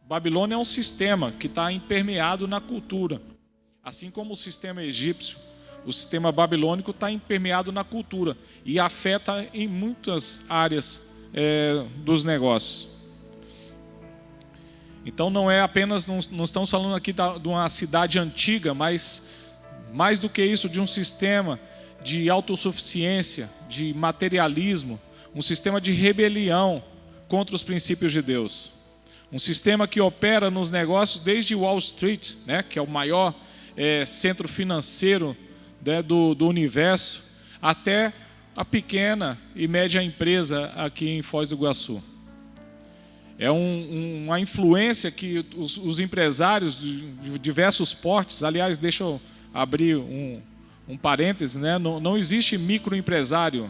Babilônia é um sistema que está impermeado na cultura. Assim como o sistema egípcio, o sistema babilônico está impermeado na cultura e afeta em muitas áreas dos negócios. Então não é apenas, não estamos falando aqui de uma cidade antiga, mas mais do que isso, de um sistema de autossuficiência, de materialismo, um sistema de rebelião contra os princípios de Deus. Um sistema que opera nos negócios desde Wall Street, né, que é o maior centro financeiro, né, do universo, até a pequena e média empresa aqui em Foz do Iguaçu. É uma influência que os empresários de diversos portes, aliás, deixa eu abrir um parêntese, né? Não existe microempresário,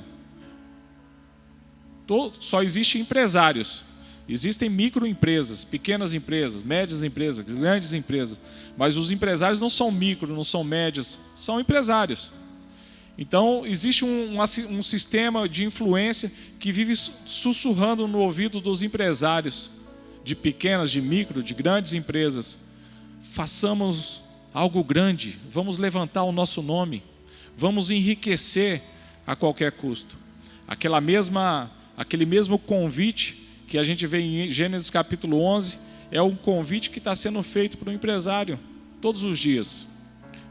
só existe empresários. Existem microempresas, pequenas empresas, médias empresas, grandes empresas, mas os empresários não são micro, não são médios, são empresários. Então, existe um sistema de influência que vive sussurrando no ouvido dos empresários, de pequenas, de micro, de grandes empresas. Façamos algo grande, vamos levantar o nosso nome, vamos enriquecer a qualquer custo. Aquele mesmo convite que a gente vê em Gênesis capítulo 11, é um convite que está sendo feito para o empresário todos os dias,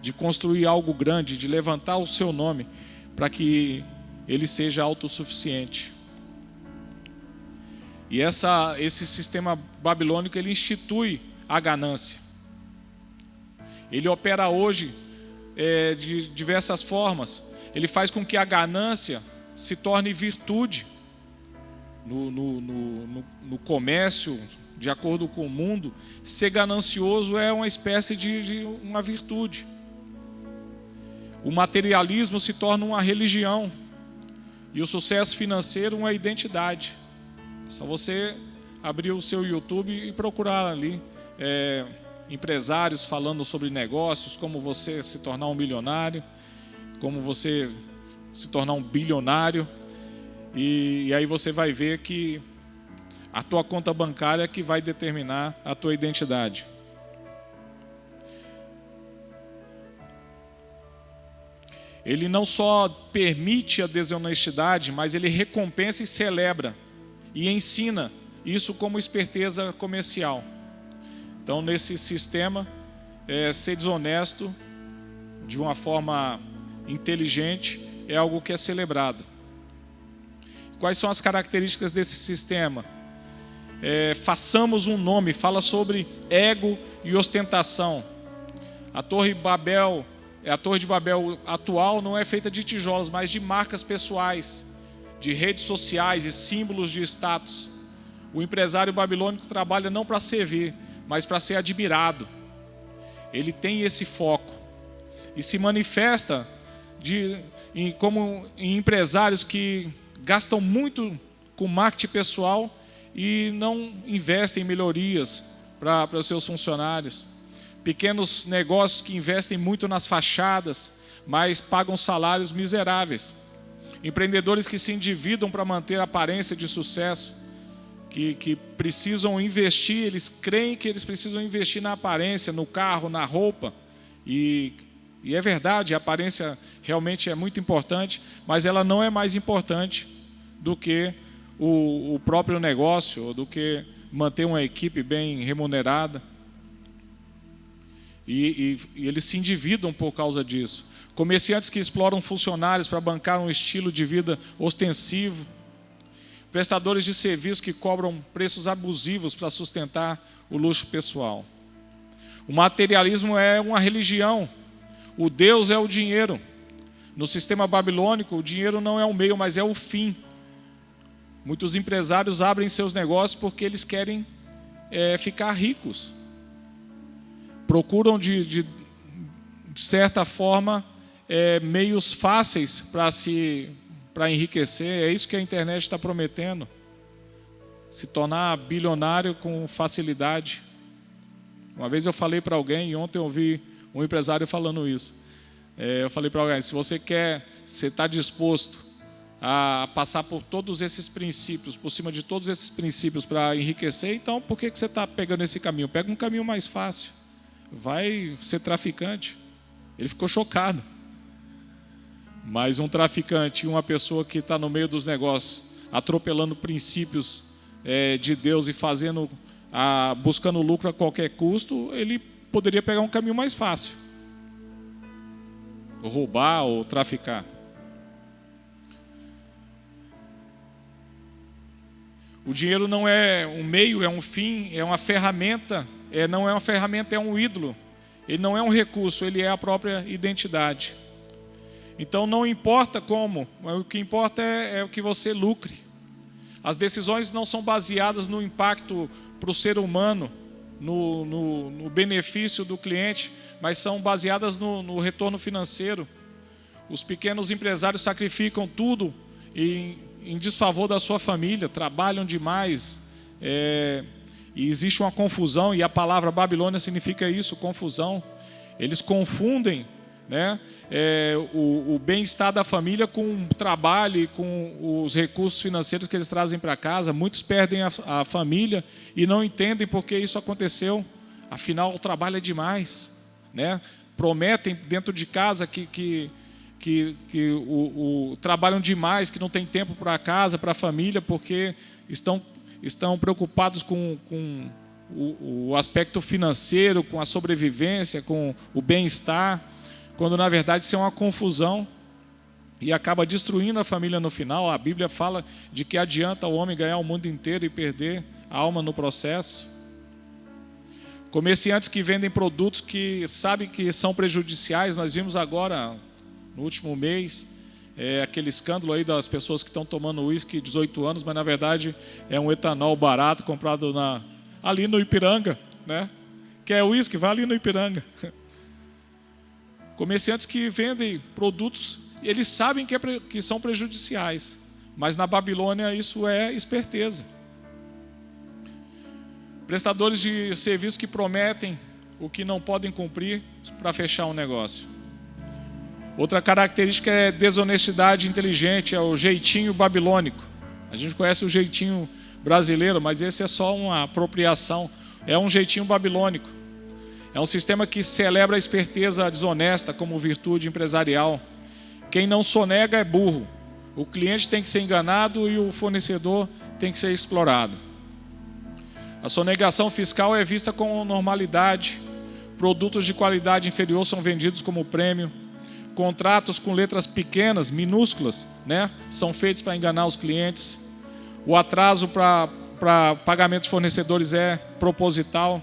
de construir algo grande, de levantar o seu nome, para que ele seja autossuficiente. E esse sistema babilônico, ele institui a ganância. Ele opera hoje de diversas formas. Ele faz com que a ganância se torne virtude no comércio, de acordo com o mundo. Ser ganancioso é uma espécie de uma virtude. O materialismo se torna uma religião e o sucesso financeiro uma identidade. Só você abrir o seu YouTube e procurar ali empresários falando sobre negócios, como você se tornar um milionário, como você se tornar um bilionário, e aí você vai ver que a tua conta bancária é que vai determinar a tua identidade. Ele não só permite a desonestidade, mas ele recompensa e celebra e ensina isso como esperteza comercial. Então, nesse sistema, ser desonesto de uma forma inteligente é algo que é celebrado. Quais são as características desse sistema? Façamos um nome, fala sobre ego e ostentação. A Torre de Babel atual não é feita de tijolos, mas de marcas pessoais, de redes sociais e símbolos de status. O empresário babilônico trabalha não para servir, mas para ser admirado. Ele tem esse foco e se manifesta como em empresários que gastam muito com marketing pessoal e não investem em melhorias para os seus funcionários. Pequenos negócios que investem muito nas fachadas, mas pagam salários miseráveis. Empreendedores que se endividam para manter a aparência de sucesso, que precisam investir, eles creem que eles precisam investir na aparência, no carro, na roupa. E é verdade, a aparência realmente é muito importante, mas ela não é mais importante do que o próprio negócio, ou do que manter uma equipe bem remunerada. E eles se endividam por causa disso. Comerciantes que exploram funcionários para bancar um estilo de vida ostensivo. Prestadores de serviços que cobram preços abusivos para sustentar o luxo pessoal. O materialismo é uma religião. O Deus é o dinheiro. No sistema babilônico, o dinheiro não é o meio, mas é o fim. Muitos empresários abrem seus negócios porque eles querem ficar ricos. Procuram, de certa forma, meios fáceis para enriquecer. É isso que a internet está prometendo. Se tornar bilionário com facilidade. Uma vez eu falei para alguém, e ontem eu ouvi um empresário falando isso. Eu falei para alguém, se você está disposto a passar por todos esses princípios, por cima de todos esses princípios para enriquecer, então por que você está pegando esse caminho? Pega um caminho mais fácil, vai ser traficante. Ele ficou chocado. Mas um traficante, uma pessoa que está no meio dos negócios, atropelando princípios de Deus e buscando lucro a qualquer custo, ele poderia pegar um caminho mais fácil. Ou roubar ou traficar. O dinheiro não é um meio, é um fim, é uma ferramenta. Não é uma ferramenta, é um ídolo. Ele não é um recurso, ele é a própria identidade. Então não importa como, o que importa é o que você lucre. As decisões não são baseadas no impacto para o ser humano, no benefício do cliente, mas são baseadas no retorno financeiro. Os pequenos empresários sacrificam tudo em desfavor da sua família, trabalham demais, e existe uma confusão, e a palavra Babilônia significa isso, confusão. Eles confundem, né, o bem-estar da família com o trabalho e com os recursos financeiros que eles trazem para casa. Muitos perdem a família e não entendem por que isso aconteceu. Afinal, o trabalho é demais, né? Prometem dentro de casa que trabalham demais, que não tem tempo para casa, para a família, porque estão preocupados com o aspecto financeiro, com a sobrevivência, com o bem-estar, quando na verdade isso é uma confusão e acaba destruindo a família no final. A Bíblia fala de que adianta o homem ganhar o mundo inteiro e perder a alma no processo. Comerciantes que vendem produtos que sabem que são prejudiciais. Nós vimos agora, no último mês, aquele escândalo aí das pessoas que estão tomando uísque 18 anos, mas na verdade é um etanol barato comprado ali no Ipiranga, né? Quer uísque? Vai ali no Ipiranga. Comerciantes que vendem produtos, eles sabem que são prejudiciais, mas na Babilônia isso é esperteza. Prestadores de serviços que prometem o que não podem cumprir para fechar um negócio. Outra característica é desonestidade inteligente, é o jeitinho babilônico. A gente conhece o jeitinho brasileiro, mas esse é só uma apropriação. É um jeitinho babilônico. É um sistema que celebra a esperteza desonesta como virtude empresarial. Quem não sonega é burro. O cliente tem que ser enganado e o fornecedor tem que ser explorado. A sonegação fiscal é vista com normalidade. Produtos de qualidade inferior são vendidos como prêmio. Contratos com letras pequenas, minúsculas, né, são feitos para enganar os clientes. O atraso para pagamento de fornecedores é proposital.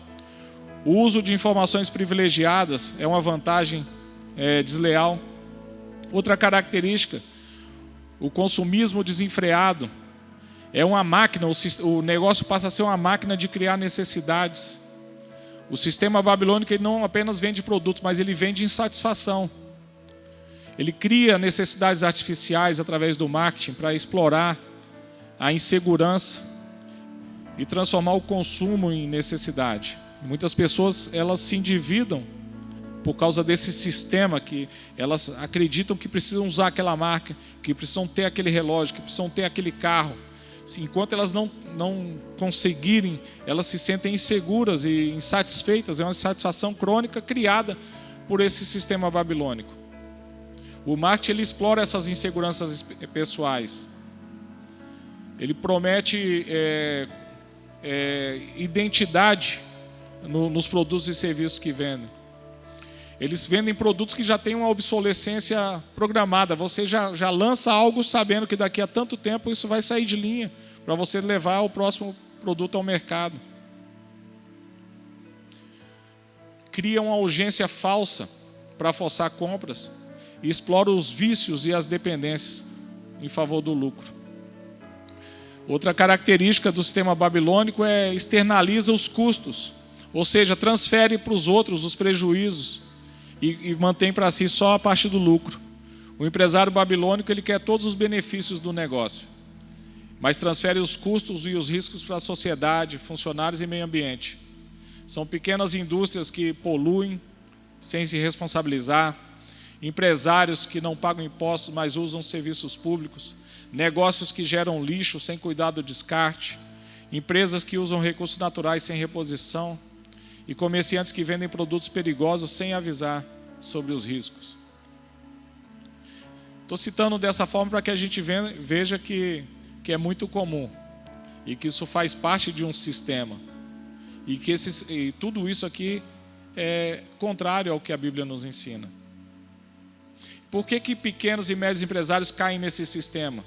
O uso de informações privilegiadas é uma vantagem desleal. Outra característica, o consumismo desenfreado. É uma máquina, o negócio passa a ser uma máquina de criar necessidades. O sistema babilônico ele não apenas vende produtos, mas ele vende insatisfação. Ele cria necessidades artificiais através do marketing para explorar a insegurança e transformar o consumo em necessidade. Muitas pessoas elas se endividam por causa desse sistema, que elas acreditam que precisam usar aquela marca, que precisam ter aquele relógio, que precisam ter aquele carro. Enquanto elas não conseguirem, elas se sentem inseguras e insatisfeitas. É uma insatisfação crônica criada por esse sistema babilônico. O marketing ele explora essas inseguranças pessoais. Ele promete identidade nos produtos e serviços que vendem. Eles vendem produtos que já têm uma obsolescência programada. Você já lança algo sabendo que daqui a tanto tempo isso vai sair de linha para você levar o próximo produto ao mercado. Cria uma urgência falsa para forçar compras e explora os vícios e as dependências em favor do lucro. Outra característica do sistema babilônico é externaliza os custos, ou seja, transfere para os outros os prejuízos e mantém para si só a parte do lucro. O empresário babilônico ele quer todos os benefícios do negócio, mas transfere os custos e os riscos para a sociedade, funcionários e meio ambiente. São pequenas indústrias que poluem sem se responsabilizar empresários que não pagam impostos, mas usam serviços públicos, negócios que geram lixo sem cuidar do descarte, empresas que usam recursos naturais sem reposição e comerciantes que vendem produtos perigosos sem avisar sobre os riscos. Estou citando dessa forma para que a gente veja que é muito comum e que isso faz parte de um sistema e que tudo isso aqui é contrário ao que a Bíblia nos ensina. Por que pequenos e médios empresários caem nesse sistema?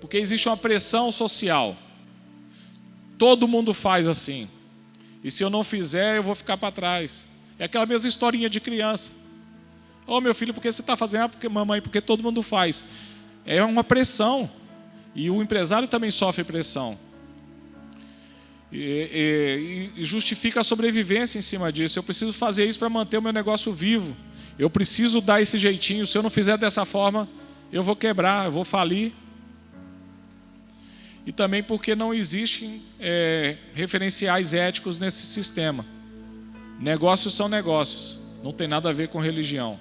Porque existe uma pressão social. Todo mundo faz assim. E se eu não fizer, eu vou ficar para trás. É aquela mesma historinha de criança. Ô meu filho, por que você está fazendo? Ah, porque mamãe, porque todo mundo faz. É uma pressão. E o empresário também sofre pressão. E justifica a sobrevivência em cima disso. Eu preciso fazer isso para manter o meu negócio vivo. Eu preciso dar esse jeitinho. Se eu não fizer dessa forma, eu vou quebrar, eu vou falir. E também porque não existem referenciais éticos nesse sistema. Negócios são negócios, não tem nada a ver com religião.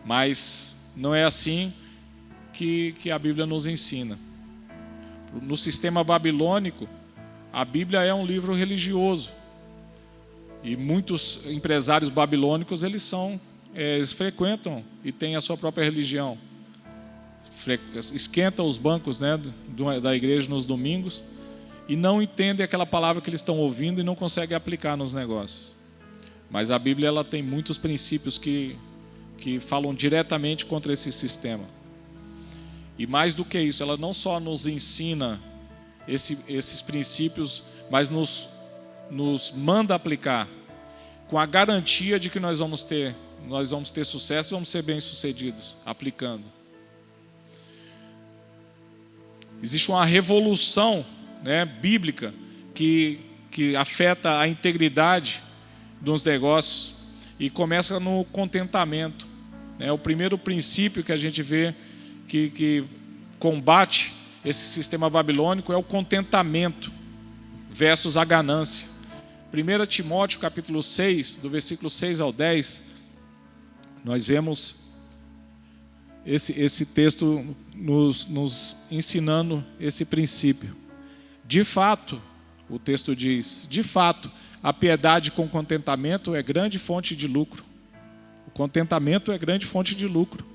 Mas não é assim que a Bíblia nos ensina. No sistema babilônico, a Bíblia é um livro religioso. E muitos empresários babilônicos, eles frequentam e têm a sua própria religião. Esquentam os bancos, né, da igreja nos domingos e não entendem aquela palavra que eles estão ouvindo e não conseguem aplicar nos negócios. Mas a Bíblia ela tem muitos princípios que falam diretamente contra esse sistema. E mais do que isso, ela não só nos ensina esses princípios, mas nos manda aplicar com a garantia de que nós vamos ter sucesso e vamos ser bem-sucedidos aplicando. Existe uma revolução, né, bíblica que afeta a integridade dos negócios e começa no contentamento. O primeiro princípio que a gente vê que combate esse sistema babilônico é o contentamento versus a ganância. 1 Timóteo capítulo 6, do versículo 6 ao 10, nós vemos esse texto nos ensinando esse princípio. De fato, o texto diz, de fato, a piedade com contentamento é grande fonte de lucro. O contentamento é grande fonte de lucro,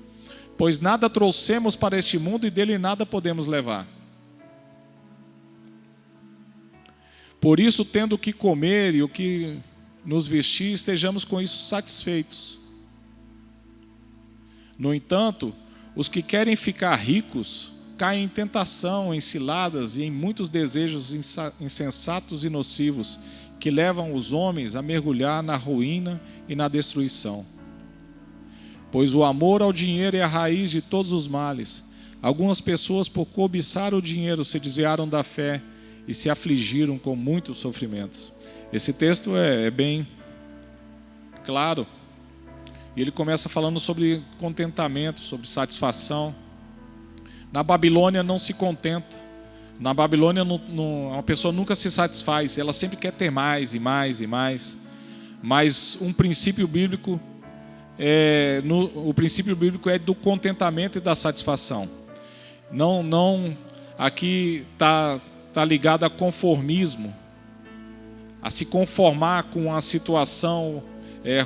pois nada trouxemos para este mundo e dele nada podemos levar. Por isso, tendo o que comer e o que nos vestir, estejamos com isso satisfeitos. No entanto, os que querem ficar ricos caem em tentação, em ciladas e em muitos desejos insensatos e nocivos que levam os homens a mergulhar na ruína e na destruição. Pois o amor ao dinheiro é a raiz de todos os males. Algumas pessoas, por cobiçar o dinheiro, se desviaram da fé e se afligiram com muitos sofrimentos. Esse texto é bem claro. E ele começa falando sobre contentamento, sobre satisfação. Na Babilônia não se contenta. Na Babilônia uma pessoa nunca se satisfaz. Ela sempre quer ter mais e mais e mais. Mas um princípio bíblico o princípio bíblico é do contentamento e da satisfação. Não aqui está ligado a conformismo, a se conformar com a situação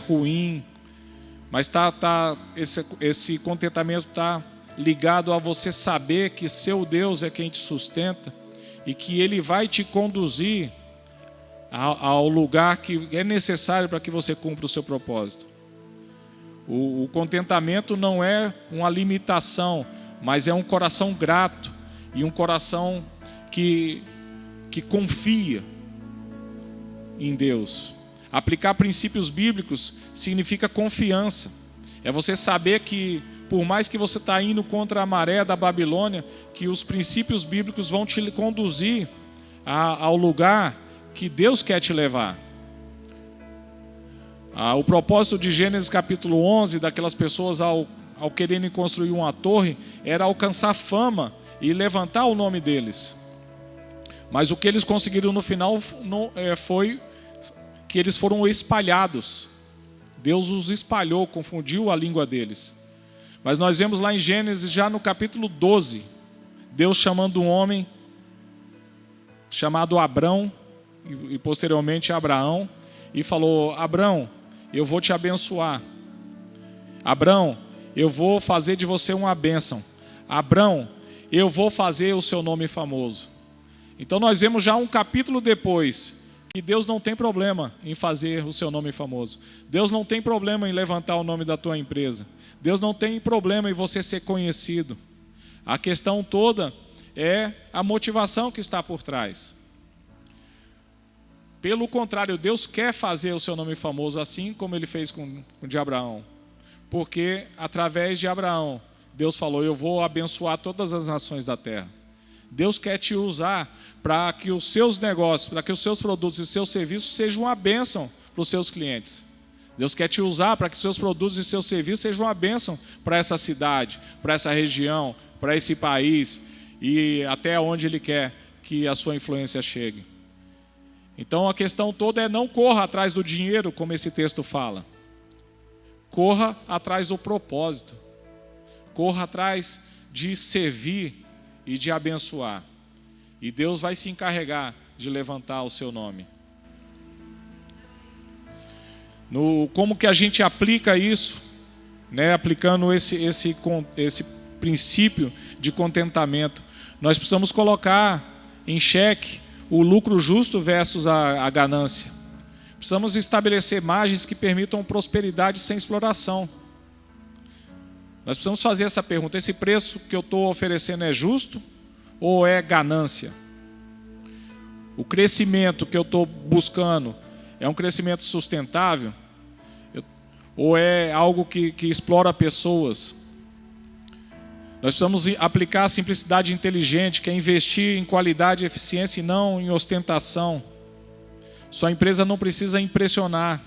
ruim. Mas esse contentamento está ligado a você saber que seu Deus é quem te sustenta e que Ele vai te conduzir ao lugar que é necessário para que você cumpra o seu propósito. O contentamento não é uma limitação, mas é um coração grato e um coração que confia em Deus. Aplicar princípios bíblicos significa confiança. É você saber que, por mais que você está indo contra a maré da Babilônia, que os princípios bíblicos vão te conduzir ao lugar que Deus quer te levar. O propósito de Gênesis capítulo 11, daquelas pessoas ao quererem construir uma torre, era alcançar fama e levantar o nome deles. Mas o que eles conseguiram no final foi que eles foram espalhados Deus os espalhou, confundiu a língua deles. Mas nós vemos lá em Gênesis, já no capítulo 12, Deus chamando um homem chamado Abrão, e posteriormente Abraão, e falou: Abrão, eu vou te abençoar. Abrão, eu vou fazer de você uma bênção. Abrão, eu vou fazer o seu nome famoso. Então nós vemos já um capítulo depois que Deus não tem problema em fazer o seu nome famoso. Deus não tem problema em levantar o nome da tua empresa. Deus não tem problema em você ser conhecido. A questão toda é a motivação que está por trás. Pelo contrário, Deus quer fazer o seu nome famoso, assim como Ele fez com o de Abraão. Porque através de Abraão, Deus falou: eu vou abençoar todas as nações da terra. Deus quer te usar para que os seus negócios, para que os seus produtos e os seus serviços sejam uma bênção para os seus clientes. Deus quer te usar para que os seus produtos e seus serviços sejam uma bênção para essa cidade, para essa região, para esse país e até onde Ele quer que a sua influência chegue. Então a questão toda é: não corra atrás do dinheiro, como esse texto fala. Corra atrás do propósito. Corra atrás de servir e de abençoar. E Deus vai se encarregar de levantar o seu nome. Como que a gente aplica isso, né? Aplicando esse princípio de contentamento. Nós precisamos colocar em xeque o lucro justo versus a ganância. Precisamos estabelecer margens que permitam prosperidade sem exploração. Nós precisamos fazer essa pergunta: esse preço que eu estou oferecendo é justo ou é ganância? O crescimento que eu estou buscando é um crescimento sustentável? Ou é algo que explora pessoas? Nós precisamos aplicar a simplicidade inteligente, que é investir em qualidade e eficiência e não em ostentação. Sua empresa não precisa impressionar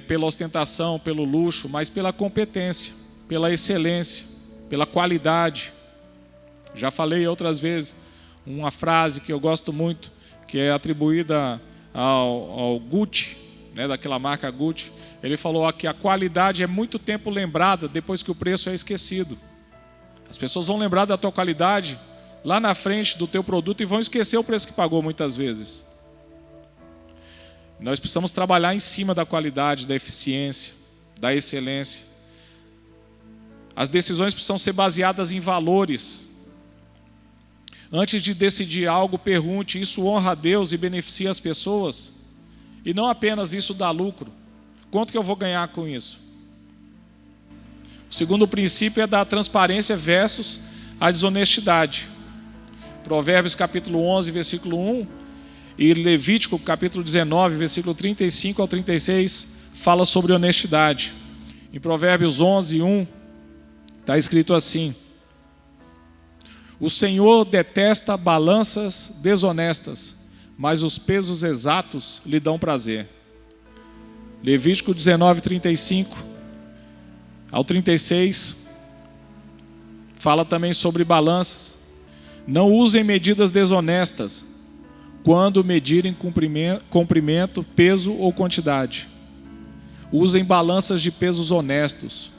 pela ostentação, pelo luxo, mas pela competência, pela excelência, pela qualidade. Já falei outras vezes uma frase que eu gosto muito, que é atribuída ao Gucci, né, daquela marca Gucci. Ele falou que a qualidade é muito tempo lembrada depois que o preço é esquecido. As pessoas vão lembrar da tua qualidade lá na frente do teu produto e vão esquecer o preço que pagou muitas vezes. Nós precisamos trabalhar em cima da qualidade, da eficiência, da excelência. As decisões precisam ser baseadas em valores. Antes de decidir algo, pergunte: isso honra a Deus e beneficia as pessoas? E não apenas isso dá lucro. Quanto que eu vou ganhar com isso? O segundo princípio é da transparência versus a desonestidade. Provérbios capítulo 11, versículo 1 e Levítico capítulo 19, versículo 35 ao 36 fala sobre honestidade. Em Provérbios 11, 1 está escrito assim: o Senhor detesta balanças desonestas, mas os pesos exatos lhe dão prazer. Levítico 19, 35 ao 36 fala também sobre balanças. Não usem medidas desonestas quando medirem comprimento, peso ou quantidade. Usem balanças de pesos honestos,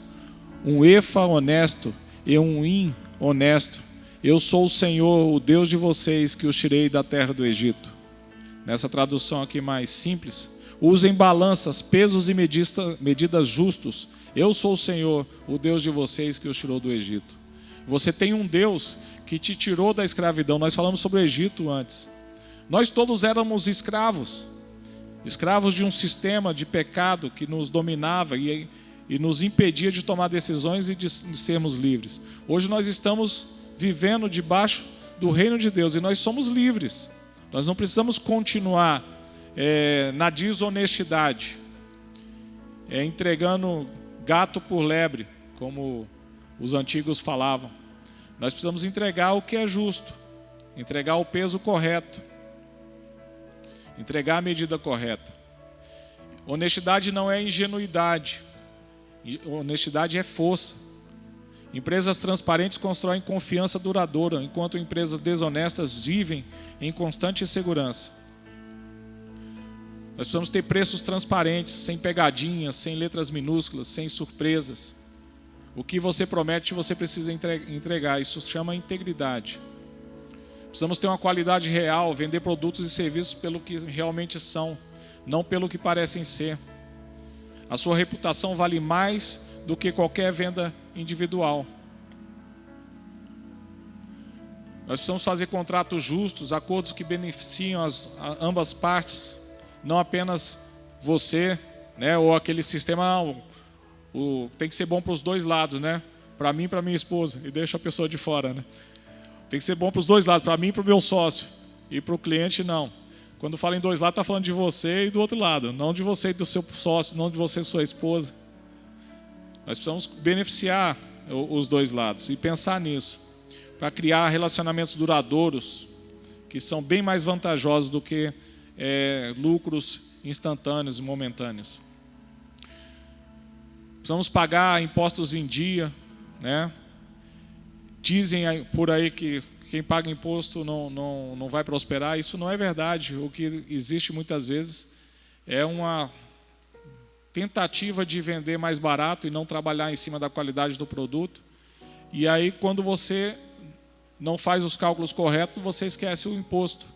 um efa honesto e um hin honesto. Eu sou o Senhor, o Deus de vocês, que os tirei da terra do Egito. Nessa tradução aqui mais simples, usem balanças, pesos e medidas justos. Eu sou o Senhor, o Deus de vocês, que os tirou do Egito. Você tem um Deus que te tirou da escravidão. Nós falamos sobre o Egito antes. Nós todos éramos escravos. Escravos de um sistema de pecado que nos dominava e nos impedia de tomar decisões e de sermos livres. Hoje nós estamos vivendo debaixo do reino de Deus e nós somos livres. Nós não precisamos continuar na desonestidade, entregando gato por lebre, como os antigos falavam. Nós precisamos entregar o que é justo, entregar o peso correto, entregar a medida correta. Honestidade não é ingenuidade, honestidade é força. Empresas transparentes constroem confiança duradoura, enquanto empresas desonestas vivem em constante insegurança. Nós Nós precisamos ter preços transparentes, sem pegadinhas, sem letras minúsculas, sem surpresas. O que você promete, você precisa entregar. Isso se chama integridade. Precisamos ter uma qualidade real, vender produtos e serviços pelo que realmente são, não pelo que parecem ser. A sua reputação vale mais do que qualquer venda individual. Nós precisamos fazer contratos justos, acordos que beneficiam ambas partes, não apenas você, né, ou aquele sistema, tem que ser bom para os dois lados, né? Para mim e para minha esposa, e deixa a pessoa de fora, né? Tem que ser bom para os dois lados, para mim e para o meu sócio, e para o cliente não. Quando fala em dois lados, está falando de você e do outro lado, não de você e do seu sócio, não de você e sua esposa. Nós precisamos beneficiar os dois lados e pensar nisso, para criar relacionamentos duradouros, que são bem mais vantajosos do que lucros instantâneos e momentâneos. Precisamos pagar impostos em dia, né? Dizem por aí que quem paga imposto não vai prosperar. Isso não é verdade. O que existe muitas vezes é uma tentativa de vender mais barato e não trabalhar em cima da qualidade do produto. E aí, quando você não faz os cálculos corretos, você esquece o imposto.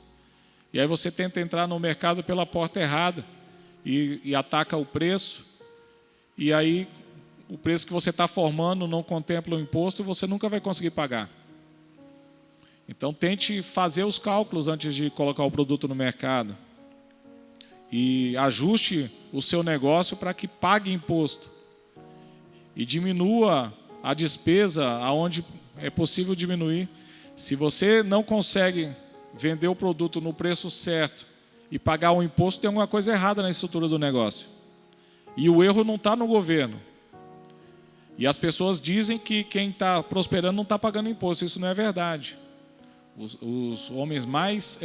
E aí você tenta entrar no mercado pela porta errada e ataca o preço. E aí o preço que você está formando não contempla o imposto e você nunca vai conseguir pagar. Então tente fazer os cálculos antes de colocar o produto no mercado. E ajuste o seu negócio para que pague imposto. E diminua a despesa aonde é possível diminuir. Se você não consegue vender o produto no preço certo e pagar o imposto, tem alguma coisa errada na estrutura do negócio. E o erro não está no governo. E as pessoas dizem que quem está prosperando não está pagando imposto. Isso não é verdade. Os homens mais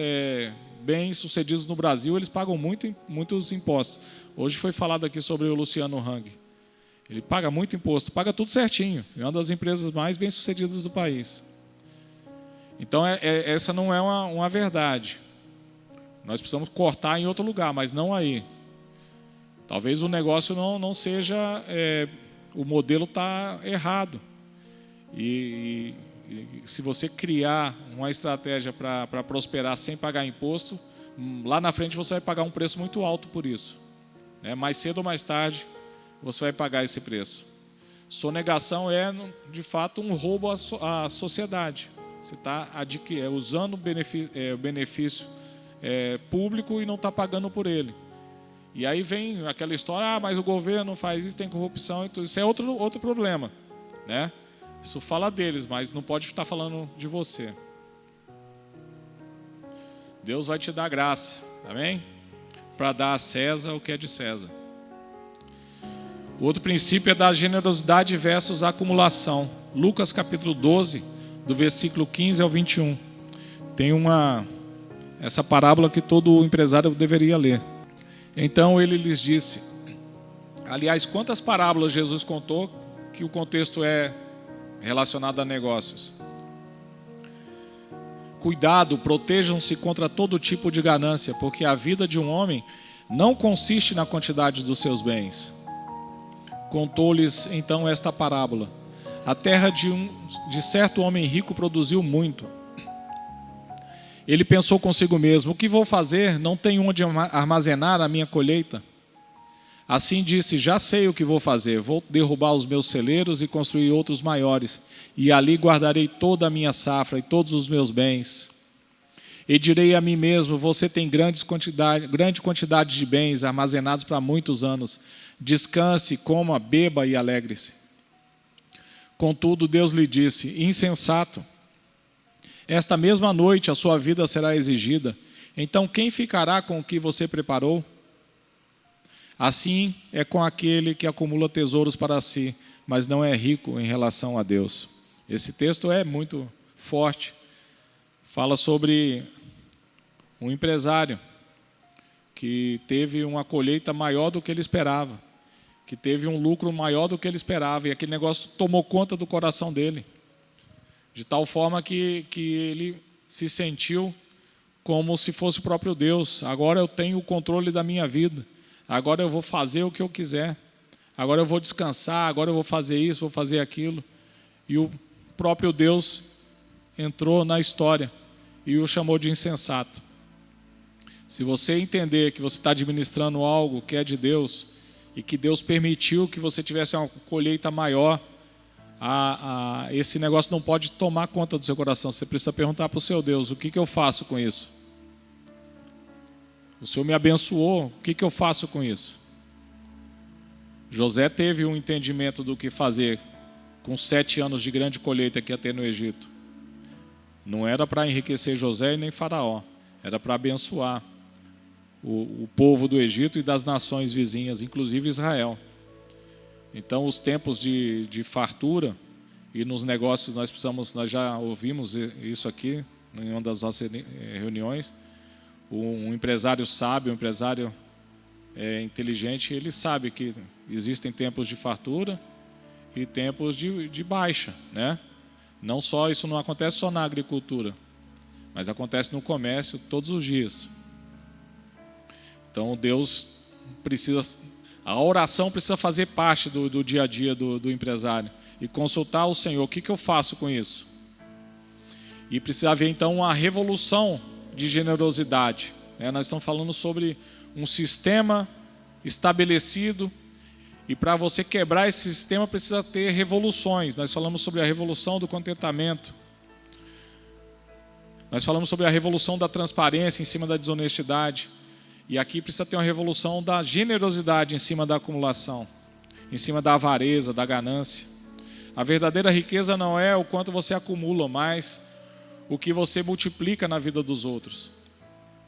bem-sucedidos no Brasil, eles pagam muitos impostos. Hoje foi falado aqui sobre o Luciano Hang. Ele paga muito imposto, paga tudo certinho. É uma das empresas mais bem-sucedidas do país. Então, essa não é uma verdade. Nós precisamos cortar em outro lugar, mas não aí. Talvez o negócio não seja... o modelo está errado. E se você criar uma estratégia para prosperar sem pagar imposto, lá na frente você vai pagar um preço muito alto por isso. Mais cedo ou mais tarde, você vai pagar esse preço. Sonegação é, de fato, um roubo à sociedade. Você está usando o benefício público e não está pagando por ele. E aí vem aquela história, mas o governo faz isso, tem corrupção e tudo. Isso é outro problema, né? Isso fala deles, mas não pode estar falando de você. Deus vai te dar graça, amém? Para dar a César o que é de César. O outro princípio é da generosidade versus a acumulação. Lucas capítulo 12, do versículo 15 ao 21. Tem essa parábola que todo empresário deveria ler. Então ele lhes disse, aliás, quantas parábolas Jesus contou que o contexto é relacionado a negócios? Cuidado, protejam-se contra todo tipo de ganância, porque a vida de um homem não consiste na quantidade dos seus bens. Contou-lhes então esta parábola. A terra de certo homem rico produziu muito. Ele pensou consigo mesmo, o que vou fazer? Não tenho onde armazenar a minha colheita. Assim disse, já sei o que vou fazer. Vou derrubar os meus celeiros e construir outros maiores. E ali guardarei toda a minha safra e todos os meus bens. E direi a mim mesmo, você tem grande quantidade de bens armazenados para muitos anos. Descanse, coma, beba e alegre-se. Contudo, Deus lhe disse, insensato. Esta mesma noite a sua vida será exigida. Então quem ficará com o que você preparou? Assim é com aquele que acumula tesouros para si, mas não é rico em relação a Deus. Esse texto é muito forte. Fala sobre um empresário que teve uma colheita maior do que ele esperava, que teve um lucro maior do que ele esperava, e aquele negócio tomou conta do coração dele. De tal forma que ele se sentiu como se fosse o próprio Deus. Agora eu tenho o controle da minha vida. Agora eu vou fazer o que eu quiser. Agora eu vou descansar, agora eu vou fazer isso, vou fazer aquilo. E o próprio Deus entrou na história e o chamou de insensato. Se você entender que você está administrando algo que é de Deus e que Deus permitiu que você tivesse uma colheita maior, esse negócio não pode tomar conta do seu coração. Você precisa perguntar para o seu Deus: o que eu faço com isso? O Senhor me abençoou, o que eu faço com isso? José teve um entendimento do que fazer com 7 anos de grande colheita que ia ter no Egito. Não era para enriquecer José e nem Faraó, era para abençoar o povo do Egito e das nações vizinhas, inclusive Israel. Então, os tempos de fartura e nos negócios nós já ouvimos isso aqui em uma das nossas reuniões. Um empresário sábio, um empresário inteligente, ele sabe que existem tempos de fartura e tempos de baixa, né? Não só, isso não acontece só na agricultura, mas acontece no comércio todos os dias. Então Deus precisa, a oração precisa fazer parte do dia a dia do empresário e consultar o Senhor: o que eu faço com isso? E precisa haver então uma revolução de generosidade. Nós estamos falando sobre um sistema estabelecido, e para você quebrar esse sistema precisa ter revoluções. Nós falamos sobre a revolução do contentamento, nós falamos sobre a revolução da transparência em cima da desonestidade, e aqui precisa ter uma revolução da generosidade em cima da acumulação, em cima da avareza, da ganância. A verdadeira riqueza não é o quanto você acumula, mas o que você multiplica na vida dos outros.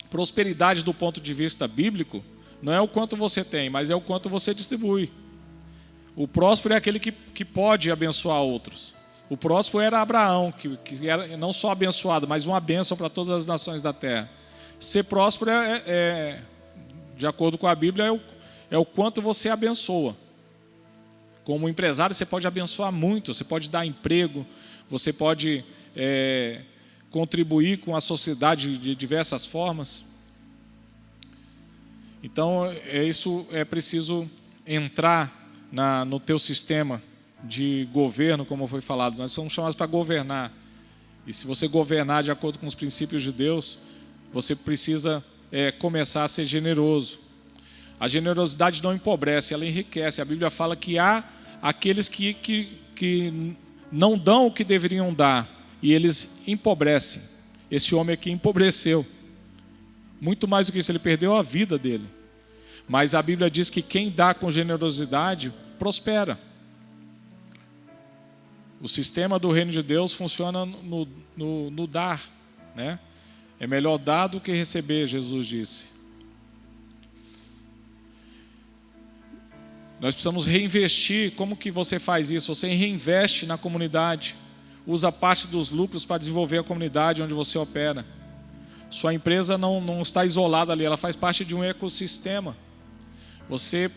Prosperidade do ponto de vista bíblico não é o quanto você tem, mas é o quanto você distribui. O próspero é aquele que pode abençoar outros. O próspero era Abraão, que era não só abençoado, mas uma bênção para todas as nações da terra. Ser próspero de acordo com a Bíblia, é o quanto você abençoa. Como empresário, você pode abençoar muito, você pode dar emprego, você pode contribuir com a sociedade de diversas formas. Então, isso é preciso entrar no teu sistema de governo, como foi falado. Nós somos chamados para governar. E se você governar de acordo com os princípios de Deus, você precisa começar a ser generoso. A generosidade não empobrece, ela enriquece. A Bíblia fala que há aqueles que não dão o que deveriam dar, e eles empobrecem. Esse homem aqui empobreceu. Muito mais do que isso, ele perdeu a vida dele. Mas a Bíblia diz que quem dá com generosidade prospera. O sistema do reino de Deus funciona no dar, né? É melhor dar do que receber, Jesus disse. Nós precisamos reinvestir. Como que você faz isso? Você reinveste na comunidade. Usa parte dos lucros para desenvolver a comunidade onde você opera. Sua empresa não está isolada ali, ela faz parte de um ecossistema. Você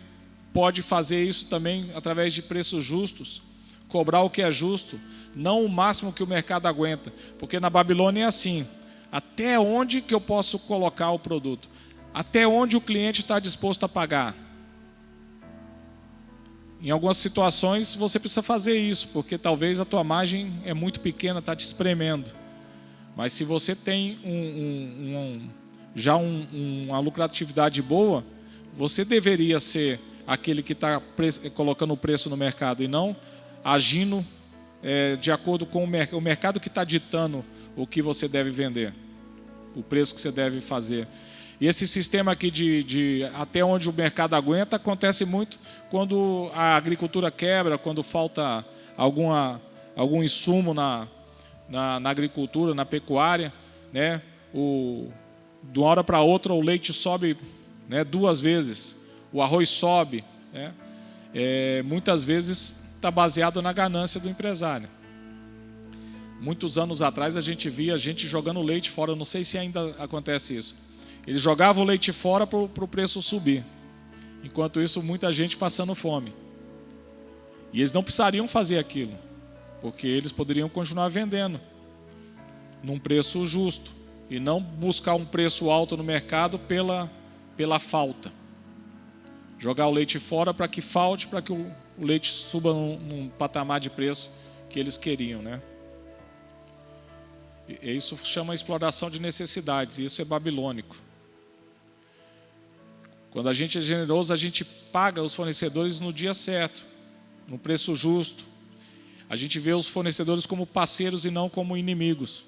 pode fazer isso também através de preços justos, cobrar o que é justo, não o máximo que o mercado aguenta, porque na Babilônia é assim: até onde que eu posso colocar o produto? Até onde o cliente está disposto a pagar? Em algumas situações você precisa fazer isso, porque talvez a tua margem é muito pequena, está te espremendo. Mas se você tem uma lucratividade boa, você deveria ser aquele que está colocando o preço no mercado e não agindo de acordo com o mercado que está ditando o que você deve vender, o preço que você deve fazer. E esse sistema aqui de até onde o mercado aguenta acontece muito quando a agricultura quebra, quando falta algum insumo na agricultura, na pecuária, né? De uma hora para outra o leite sobe, né, 2 vezes, o arroz sobe, né? Muitas vezes está baseado na ganância do empresário. Muitos anos atrás a gente via gente jogando leite fora, eu não sei se ainda acontece isso. Eles jogavam o leite fora para o preço subir. Enquanto isso, muita gente passando fome. E eles não precisariam fazer aquilo, porque eles poderiam continuar vendendo num preço justo. e não buscar um preço alto no mercado pela falta. Jogar o leite fora para que falte, para que o leite suba num patamar de preço que eles queriam, né? E isso chama exploração de necessidades, e isso é babilônico. Quando a gente é generoso, a gente paga os fornecedores no dia certo, no preço justo. A gente vê os fornecedores como parceiros e não como inimigos.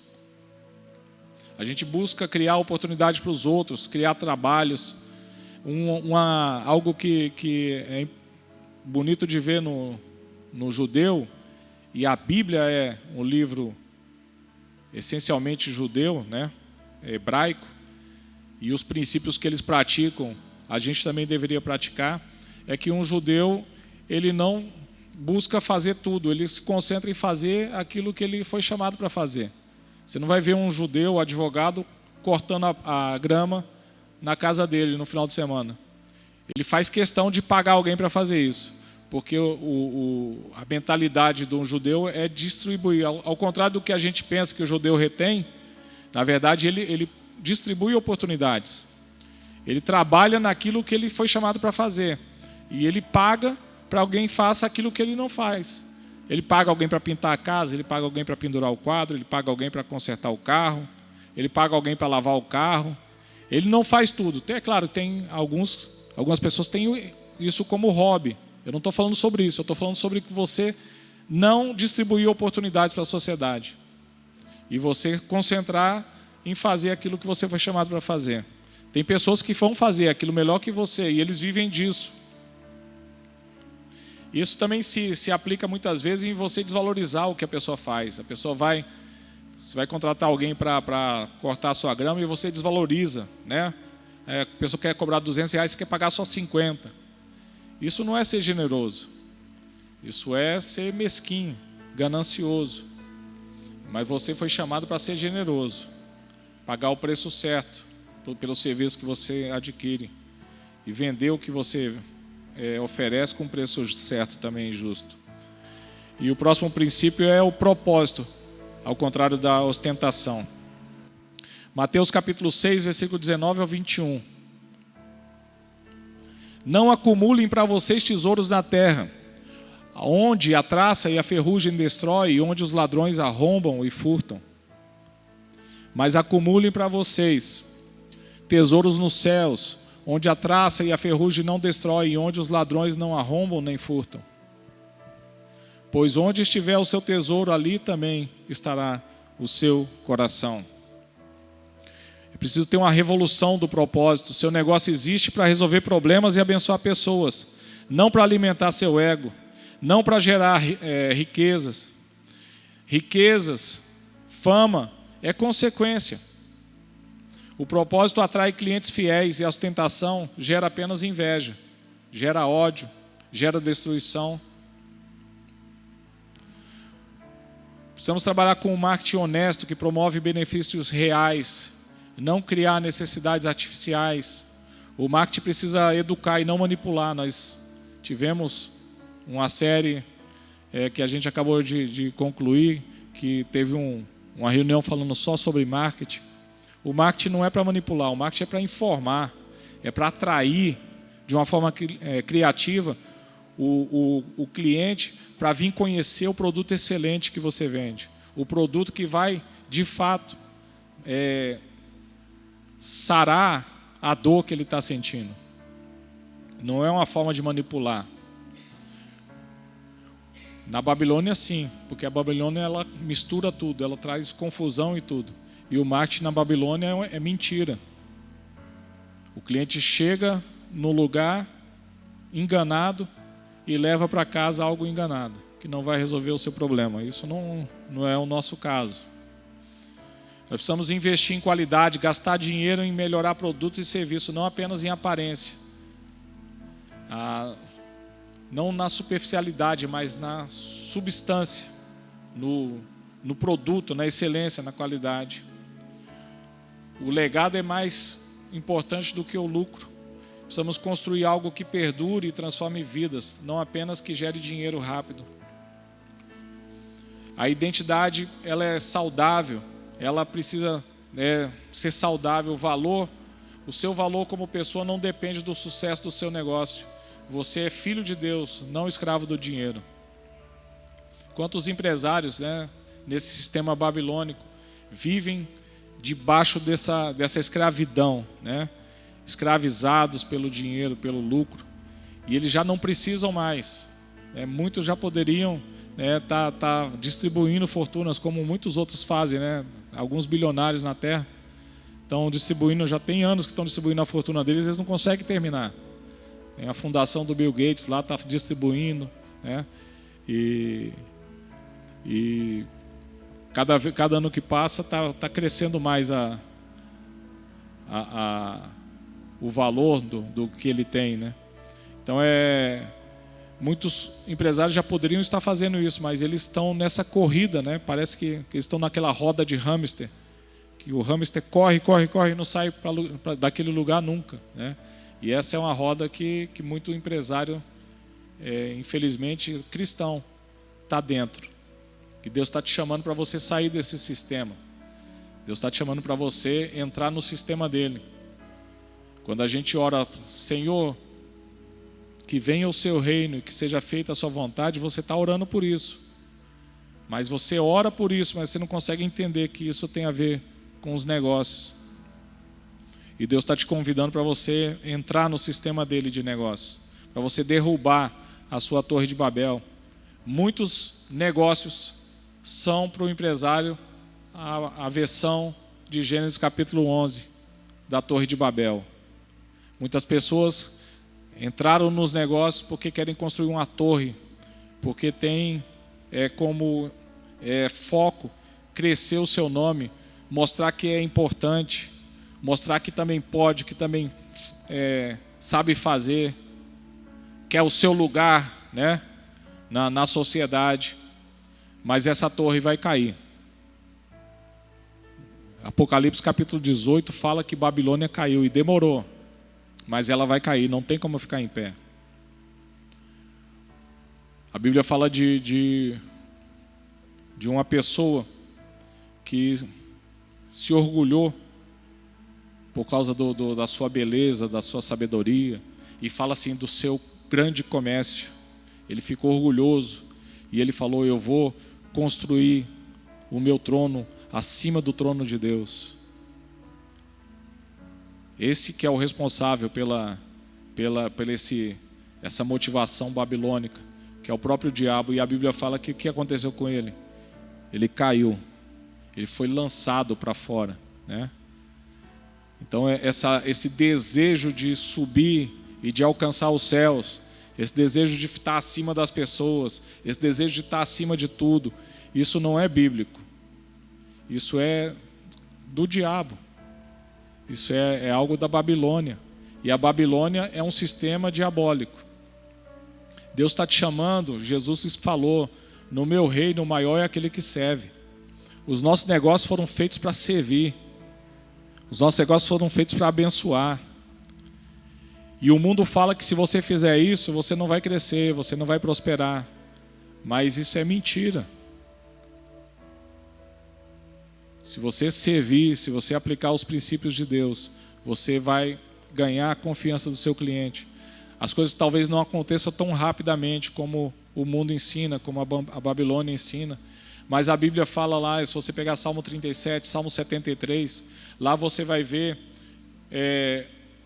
A gente busca criar oportunidade para os outros, criar trabalhos. Algo que é bonito de ver no judeu, e a Bíblia é um livro essencialmente judeu, né? Hebraico, e os princípios que eles praticam, a gente também deveria praticar, é que um judeu, ele não busca fazer tudo, ele se concentra em fazer aquilo que ele foi chamado para fazer. Você não vai ver um judeu, advogado, cortando a grama na casa dele no final de semana. Ele faz questão de pagar alguém para fazer isso, porque a mentalidade de um judeu é distribuir. Ao contrário do que a gente pensa que o judeu retém, na verdade ele distribui oportunidades. Ele trabalha naquilo que ele foi chamado para fazer, e ele paga para alguém faça aquilo que ele não faz. Ele paga alguém para pintar a casa, ele paga alguém para pendurar o quadro, ele paga alguém para consertar o carro, ele paga alguém para lavar o carro. Ele não faz tudo. É claro, tem algumas pessoas têm isso como hobby. Eu não estou falando sobre isso, eu estou falando sobre que você não distribuir oportunidades para a sociedade e você concentrar em fazer aquilo que você foi chamado para fazer. Tem pessoas que vão fazer aquilo melhor que você e eles vivem disso. Isso também se aplica muitas vezes em você desvalorizar o que a pessoa faz. Você vai contratar alguém para cortar a sua grama e você desvaloriza, né? A pessoa quer cobrar R$200, você quer pagar só 50. Isso não é ser generoso. Isso é ser mesquinho, ganancioso. Mas você foi chamado para ser generoso, pagar o preço certo pelo serviço que você adquire e vender o que você oferece com preço certo também justo. E o próximo princípio é o propósito, ao contrário da ostentação. Mateus capítulo 6, versículo 19 ao 21. Não acumulem para vocês tesouros na terra, onde a traça e a ferrugem destrói e onde os ladrões arrombam e furtam. Mas acumulem para vocês tesouros nos céus, onde a traça e a ferrugem não destroem e onde os ladrões não arrombam nem furtam. Pois onde estiver o seu tesouro, ali também estará o seu coração. É preciso ter uma revolução do propósito. Seu negócio existe para resolver problemas e abençoar pessoas, não para alimentar seu ego, não para gerar riquezas. Riquezas, fama, é consequência. O propósito atrai clientes fiéis e a ostentação gera apenas inveja, gera ódio, gera destruição. Precisamos trabalhar com um marketing honesto que promove benefícios reais, não criar necessidades artificiais. O marketing precisa educar e não manipular. Nós tivemos uma série que a gente acabou de concluir, que teve uma reunião falando só sobre marketing. O marketing não é para manipular, o marketing é para informar, é para atrair de uma forma criativa o cliente para vir conhecer o produto excelente que você vende. O produto que vai, de fato, sarar a dor que ele está sentindo. Não é uma forma de manipular. Na Babilônia, sim, porque a Babilônia ela mistura tudo, ela traz confusão e tudo. E o marketing na Babilônia é mentira. O cliente chega no lugar enganado e leva para casa algo enganado, que não vai resolver o seu problema. Isso não é o nosso caso. Nós precisamos investir em qualidade, gastar dinheiro em melhorar produtos e serviços, não apenas em aparência. Não na superficialidade, mas na substância, no produto, na excelência, na qualidade. O legado é mais importante do que o lucro. Precisamos construir algo que perdure e transforme vidas, não apenas que gere dinheiro rápido. A identidade ela é saudável, ela precisa ser saudável, o seu valor como pessoa não depende do sucesso do seu negócio. Você é filho de Deus, não escravo do dinheiro. Quantos empresários, nesse sistema babilônico, vivem debaixo dessa escravidão, escravizados pelo dinheiro, pelo lucro, e eles já não precisam mais. Muitos já poderiam tá distribuindo fortunas, como muitos outros fazem, alguns bilionários na Terra estão distribuindo, já tem anos que estão distribuindo a fortuna deles, eles não conseguem terminar. A fundação do Bill Gates lá está distribuindo, e cada ano que passa está crescendo mais o valor do que ele tem, Então muitos empresários já poderiam estar fazendo isso, mas eles estão nessa corrida, Parece que eles estão naquela roda de hamster, que o hamster corre e não sai daquele lugar nunca, E essa é uma roda que muito empresário, infelizmente cristão, está dentro. E Deus está te chamando para você sair desse sistema. Deus está te chamando para você entrar no sistema dele. Quando a gente ora, Senhor, que venha o seu reino e que seja feita a sua vontade, você está orando por isso. Mas você ora por isso, mas você não consegue entender que isso tem a ver com os negócios. E Deus está te convidando para você entrar no sistema dele de negócios, para você derrubar a sua torre de Babel. Muitos negócios são para o empresário a versão de Gênesis capítulo 11 da torre de Babel. Muitas pessoas entraram nos negócios porque querem construir uma torre, porque tem como foco crescer o seu nome, mostrar que é importante, mostrar que também pode, que também sabe fazer, que é o seu lugar, na sociedade. Mas essa torre vai cair. Apocalipse capítulo 18 fala que Babilônia caiu e demorou, mas ela vai cair, não tem como ficar em pé. A Bíblia fala de uma pessoa que se orgulhou por causa da sua beleza, da sua sabedoria, e fala assim do seu grande comércio. Ele ficou orgulhoso e ele falou: eu vou construir o meu trono acima do trono de Deus. Esse que é o responsável pela essa motivação babilônica, que é o próprio diabo. E a Bíblia fala que o que aconteceu com ele? Ele caiu, ele foi lançado para fora, Então esse desejo de subir e de alcançar os céus, esse desejo de estar acima das pessoas, esse desejo de estar acima de tudo, isso não é bíblico. Isso é do diabo. Isso é algo da Babilônia. E a Babilônia é um sistema diabólico. Deus está te chamando, Jesus falou: no meu reino o maior é aquele que serve. Os nossos negócios foram feitos para servir. Os nossos negócios foram feitos para abençoar. E o mundo fala que se você fizer isso, você não vai crescer, você não vai prosperar. Mas isso é mentira. Se você servir, se você aplicar os princípios de Deus, você vai ganhar a confiança do seu cliente. As coisas talvez não aconteçam tão rapidamente como o mundo ensina, como a Babilônia ensina. Mas a Bíblia fala lá, se você pegar Salmo 37, Salmo 73, lá você vai ver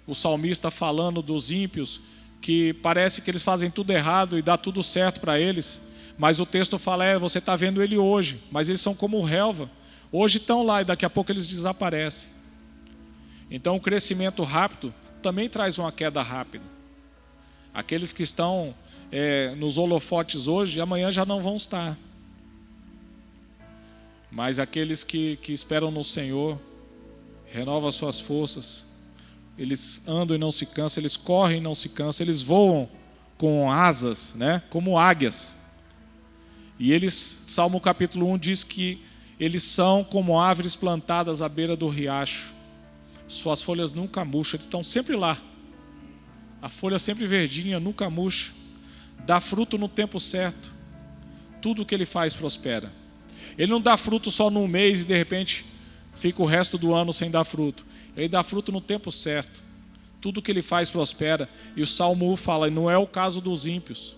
o salmista falando dos ímpios, que parece que eles fazem tudo errado e dá tudo certo para eles. Mas o texto fala, você está vendo ele hoje, mas eles são como relva. Hoje estão lá e daqui a pouco eles desaparecem. Então o crescimento rápido também traz uma queda rápida. Aqueles que estão nos holofotes hoje, amanhã já não vão estar. Mas aqueles que esperam no Senhor, renovam as suas forças, eles andam e não se cansam, eles correm e não se cansam, eles voam com asas, como águias. E eles, Salmo capítulo 1 diz que eles são como árvores plantadas à beira do riacho. Suas folhas nunca murcham, eles estão sempre lá. A folha sempre verdinha, nunca murcha. Dá fruto no tempo certo. Tudo o que ele faz prospera. Ele não dá fruto só num mês e de repente fica o resto do ano sem dar fruto. Ele dá fruto no tempo certo. Tudo que ele faz prospera. E o Salmo 1 fala, e não é o caso dos ímpios.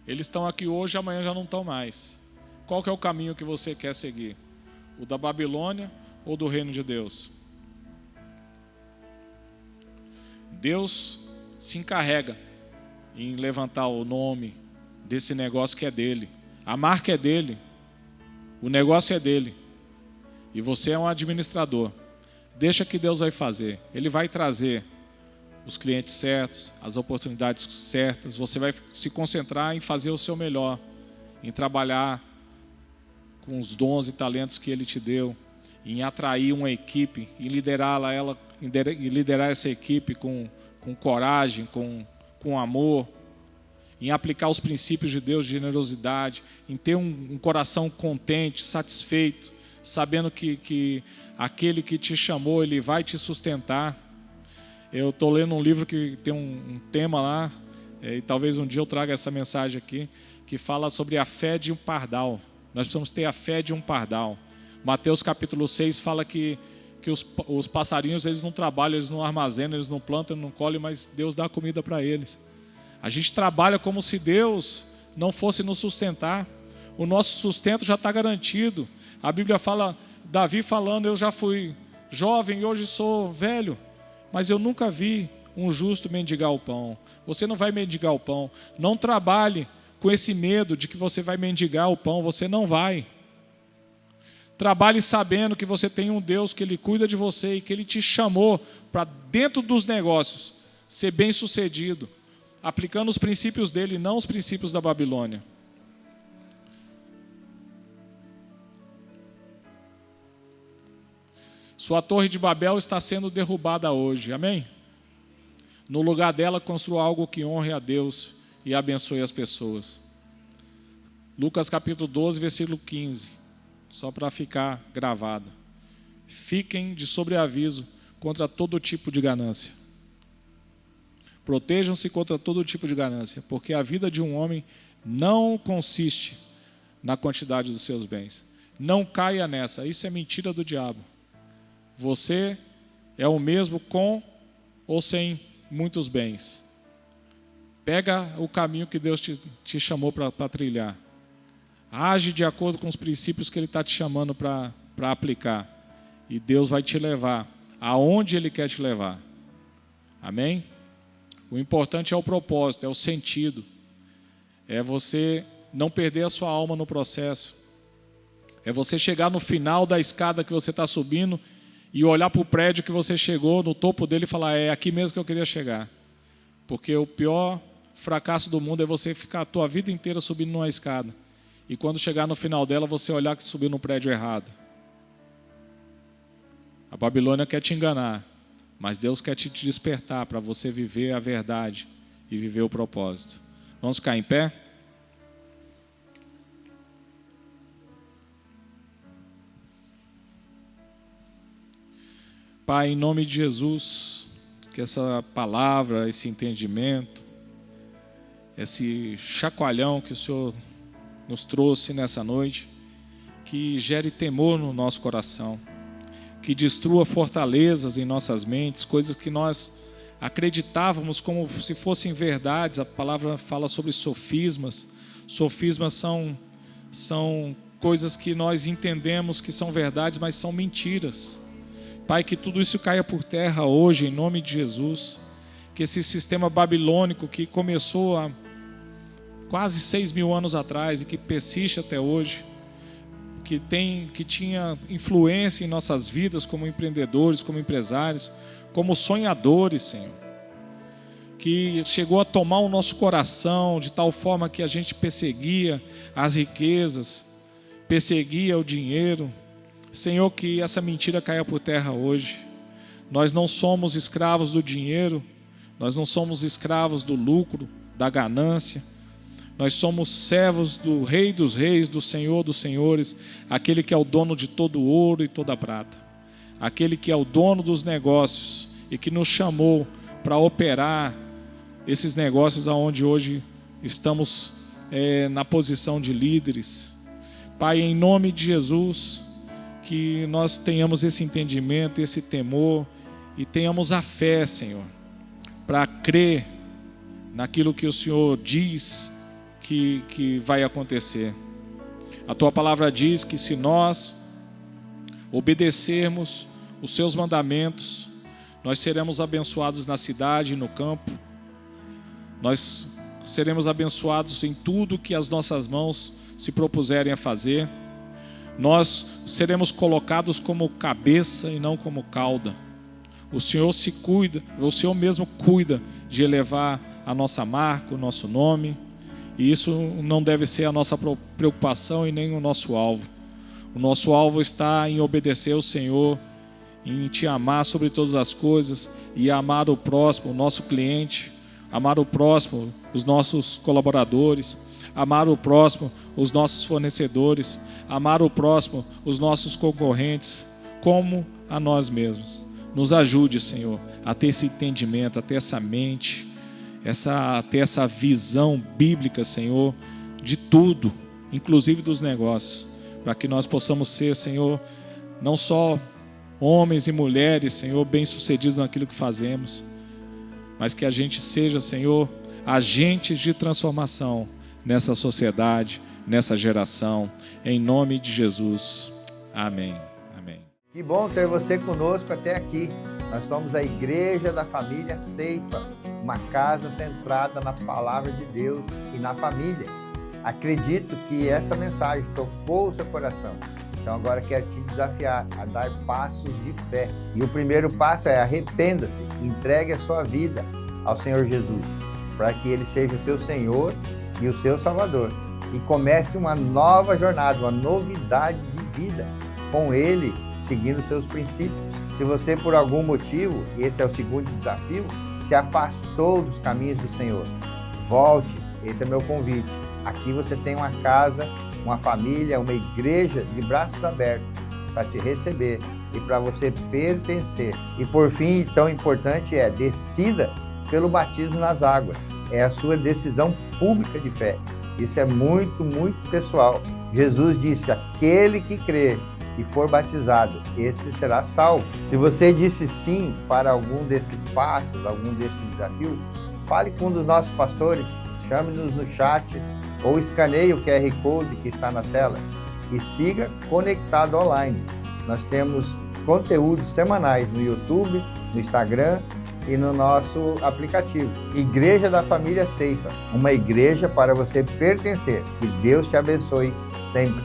Eles estão aqui hoje, amanhã já não estão mais. Qual que é o caminho que você quer seguir? O da Babilônia ou do reino de Deus? Deus se encarrega em levantar o nome desse negócio que é dele. A marca é dele. O negócio é dele. E você é um administrador. Deixa que Deus vai fazer. Ele vai trazer os clientes certos, as oportunidades certas. Você vai se concentrar em fazer o seu melhor, em trabalhar com os dons e talentos que Ele te deu, em atrair uma equipe, em liderar essa equipe com coragem, com amor, em aplicar os princípios de Deus de generosidade, em ter um coração contente, satisfeito, sabendo que aquele que te chamou, Ele vai te sustentar. Eu estou lendo um livro que tem um tema lá, e talvez um dia eu traga essa mensagem aqui, que fala sobre a fé de um pardal. Nós precisamos ter a fé de um pardal. Mateus capítulo 6 fala que os passarinhos, eles não trabalham, eles não armazenam, eles não plantam, não colhem, mas Deus dá comida para eles. A gente trabalha como se Deus não fosse nos sustentar. O nosso sustento já está garantido. A Bíblia fala, Davi falando, eu já fui jovem e hoje sou velho, mas eu nunca vi um justo mendigar o pão. Você não vai mendigar o pão. Não trabalhe com esse medo de que você vai mendigar o pão. Você não vai. Trabalhe sabendo que você tem um Deus que Ele cuida de você e que Ele te chamou para dentro dos negócios ser bem sucedido, aplicando os princípios dele, não os princípios da Babilônia. Sua torre de Babel está sendo derrubada hoje, amém? No lugar dela, construa algo que honre a Deus e abençoe as pessoas. Lucas capítulo 12, versículo 15, só para ficar gravado. Fiquem de sobreaviso contra todo tipo de ganância. Protejam-se contra todo tipo de ganância, porque a vida de um homem não consiste na quantidade dos seus bens. Não caia nessa, isso é mentira do diabo. Você é o mesmo com ou sem muitos bens. Pega o caminho que Deus te chamou para trilhar. Age de acordo com os princípios que Ele está te chamando para aplicar. E Deus vai te levar aonde Ele quer te levar. Amém? O importante é o propósito, é o sentido. É você não perder a sua alma no processo. É você chegar no final da escada que você está subindo e olhar para o prédio que você chegou, no topo dele e falar, é aqui mesmo que eu queria chegar. Porque o pior fracasso do mundo é você ficar a tua vida inteira subindo numa escada. E quando chegar no final dela, você olhar que subiu no prédio errado. A Babilônia quer te enganar, mas Deus quer te despertar para você viver a verdade e viver o propósito. Vamos ficar em pé? Pai, em nome de Jesus, que essa palavra, esse entendimento, esse chacoalhão que o Senhor nos trouxe nessa noite, que gere temor no nosso coração, que destrua fortalezas em nossas mentes, coisas que nós acreditávamos como se fossem verdades. A palavra fala sobre sofismas. Sofismas são coisas que nós entendemos que são verdades, mas são mentiras. Pai, que tudo isso caia por terra hoje, em nome de Jesus. Que esse sistema babilônico que começou há quase 6.000 anos atrás e que persiste até hoje, que tinha influência em nossas vidas como empreendedores, como empresários, como sonhadores, Senhor. Que chegou a tomar o nosso coração de tal forma que a gente perseguia as riquezas, perseguia o dinheiro. Senhor, que essa mentira caia por terra hoje. Nós não somos escravos do dinheiro, nós não somos escravos do lucro, da ganância. Nós somos servos do Rei dos Reis, do Senhor dos Senhores, aquele que é o dono de todo o ouro e toda a prata, aquele que é o dono dos negócios e que nos chamou para operar esses negócios aonde hoje estamos na posição de líderes. Pai, em nome de Jesus, que nós tenhamos esse entendimento, esse temor e tenhamos a fé, Senhor, para crer naquilo que o Senhor diz que vai acontecer. A Tua palavra diz que se nós obedecermos os Seus mandamentos, nós seremos abençoados na cidade e no campo. Nós seremos abençoados em tudo que as nossas mãos se propuserem a fazer. Nós seremos colocados como cabeça e não como cauda. O Senhor se cuida, o Senhor mesmo cuida de elevar a nossa marca, o nosso nome. E isso não deve ser a nossa preocupação e nem o nosso alvo. O nosso alvo está em obedecer ao Senhor, em Te amar sobre todas as coisas e amar o próximo, o nosso cliente, amar o próximo, os nossos colaboradores, amar o próximo, os nossos fornecedores, amar o próximo, os nossos concorrentes, como a nós mesmos. Nos ajude, Senhor, a ter esse entendimento, a ter essa mente, a ter essa visão bíblica, Senhor, de tudo, inclusive dos negócios, para que nós possamos ser, Senhor, não só homens e mulheres, Senhor, bem-sucedidos naquilo que fazemos, mas que a gente seja, Senhor, agentes de transformação nessa sociedade, nessa geração, em nome de Jesus. Amém. Amém. Que bom ter você conosco até aqui. Nós somos a Igreja da Família Ceifa, uma casa centrada na Palavra de Deus e na família. Acredito que essa mensagem tocou o seu coração. Então agora quero te desafiar a dar passos de fé. E o primeiro passo é arrependa-se, entregue a sua vida ao Senhor Jesus, para que Ele seja o seu Senhor e o seu Salvador. E comece uma nova jornada, uma novidade de vida com Ele, seguindo seus princípios. Se você, por algum motivo, esse é o segundo desafio, se afastou dos caminhos do Senhor, volte, esse é meu convite. Aqui você tem uma casa, uma família, uma igreja de braços abertos para te receber e para você pertencer. E por fim, tão importante decida pelo batismo nas águas. É a sua decisão pública de fé. Isso é muito, muito pessoal. Jesus disse, aquele que crer e for batizado, esse será salvo. Se você disse sim para algum desses passos, algum desses desafios, fale com um dos nossos pastores, chame-nos no chat ou escaneie o QR Code que está na tela e siga conectado online. Nós temos conteúdos semanais no YouTube, no Instagram e no nosso aplicativo. Igreja da Família Ceifa, uma igreja para você pertencer. Que Deus te abençoe sempre.